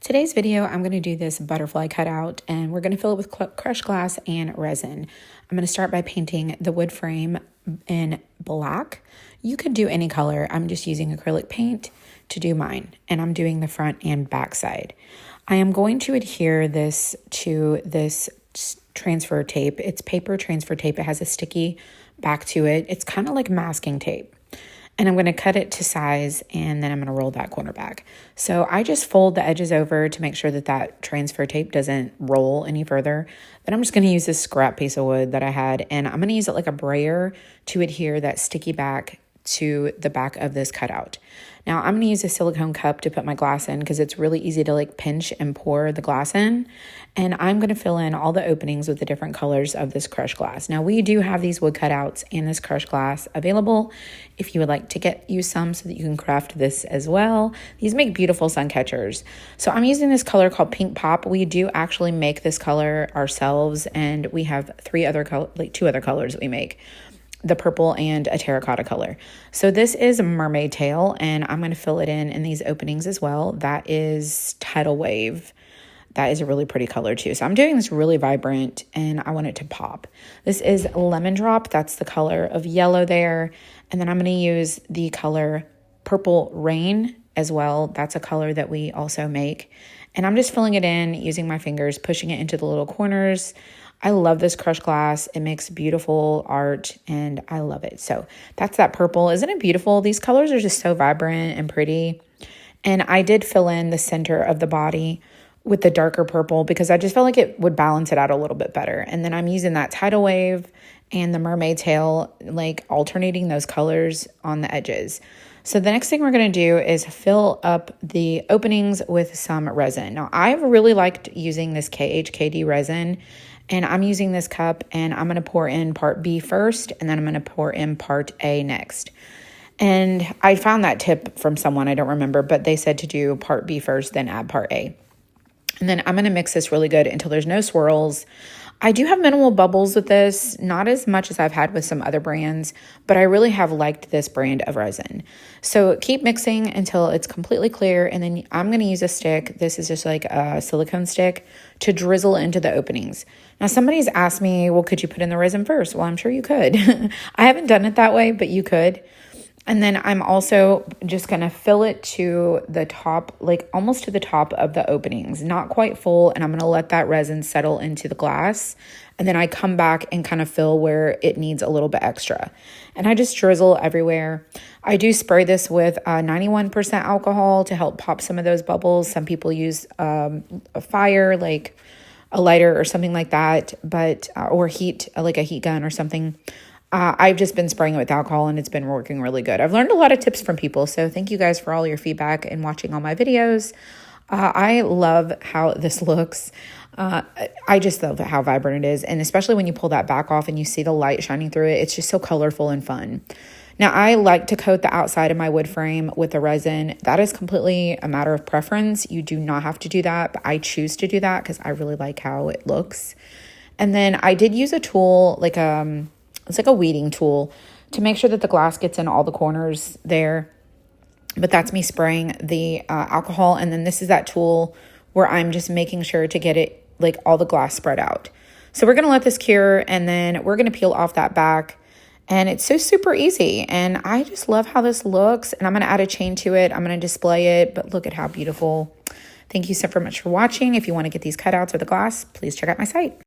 Today's video, I'm going to do this butterfly cutout, and we're going to fill it with crushed glass and resin. I'm going to start by painting the wood frame in black. You could do any color. I'm just using acrylic paint to do mine, and I'm doing the front and back side. I am going to adhere this to this transfer tape. It's paper transfer tape. It has a sticky back to it. It's kind of like masking tape. And I'm going to cut it to size, and then I'm going to roll that corner back. So I just fold the edges over to make sure that that transfer tape doesn't roll any further. Then I'm just going to use this scrap piece of wood that I had, and I'm going to use it like a brayer to adhere that sticky back to the back of this cutout. Now I'm going to use a silicone cup to put my glass in because it's really easy to like pinch and pour the glass in. And I'm going to fill in all the openings with the different colors of this crushed glass. Now we do have these wood cutouts and this crushed glass available if you would like to use some so that you can craft this as well. These make beautiful sun catchers. So I'm using this color called Pink Pop. We do actually make this color ourselves, and we have two other colors that we make. The purple and a terracotta color. So this is a mermaid tail, and I'm going to fill it in these openings as well. That is Tidal Wave. That is a really pretty color too. So I'm doing this really vibrant, and I want it to pop. This is Lemon Drop. That's the color of yellow there. And then I'm going to use the color Purple Rain as well. That's a color that we also make. And I'm just filling it in using my fingers, pushing it into the little corners. I love this crushed glass. It makes beautiful art, and I love it. So that's that purple. Isn't it beautiful? These colors are just so vibrant and pretty. And I did fill in the center of the body with the darker purple because I just felt like it would balance it out a little bit better. And then I'm using that Tidal Wave and the mermaid tail, like alternating those colors on the edges. So the next thing we're going to do is fill up the openings with some resin. Now, I've really liked using this KHKD resin, and I'm using this cup, and I'm going to pour in part B first, and then I'm going to pour in part A next. And I found that tip from someone, I don't remember, but they said to do part B first, then add part A. And then I'm going to mix this really good until there's no swirls. I do have minimal bubbles with this, not as much as I've had with some other brands, but I really have liked this brand of resin. So keep mixing until it's completely clear, and then I'm going to use a stick. This is just like a silicone stick to drizzle into the openings. Now somebody's asked me, well, could you put in the resin first? Well, I'm sure you could. I haven't done it that way, but you could. And then I'm also just going to fill it to the top, like almost to the top of the openings, not quite full. And I'm going to let that resin settle into the glass. And then I come back and kind of fill where it needs a little bit extra. And I just drizzle everywhere. I do spray this with 91% alcohol to help pop some of those bubbles. Some people use a fire, like a lighter or something like that, but or heat, like a heat gun or something. I've just been spraying it with alcohol, and it's been working really good. I've learned a lot of tips from people, so thank you guys for all your feedback and watching all my videos. I love how this looks. I just love how vibrant it is, and especially when you pull that back off and you see the light shining through it, it's just so colorful and fun. Now, I like to coat the outside of my wood frame with the resin. That is completely a matter of preference. You do not have to do that, but I choose to do that because I really like how it looks. And then I did use a tool, like it's like a weeding tool, to make sure that the glass gets in all the corners there. But that's me spraying the alcohol. And then this is that tool where I'm just making sure to get it, like all the glass spread out. So we're going to let this cure, and then we're going to peel off that back. And it's so super easy. And I just love how this looks. And I'm going to add a chain to it. I'm going to display it. But look at how beautiful. Thank you so much for watching. If you want to get these cutouts or the glass, please check out my site.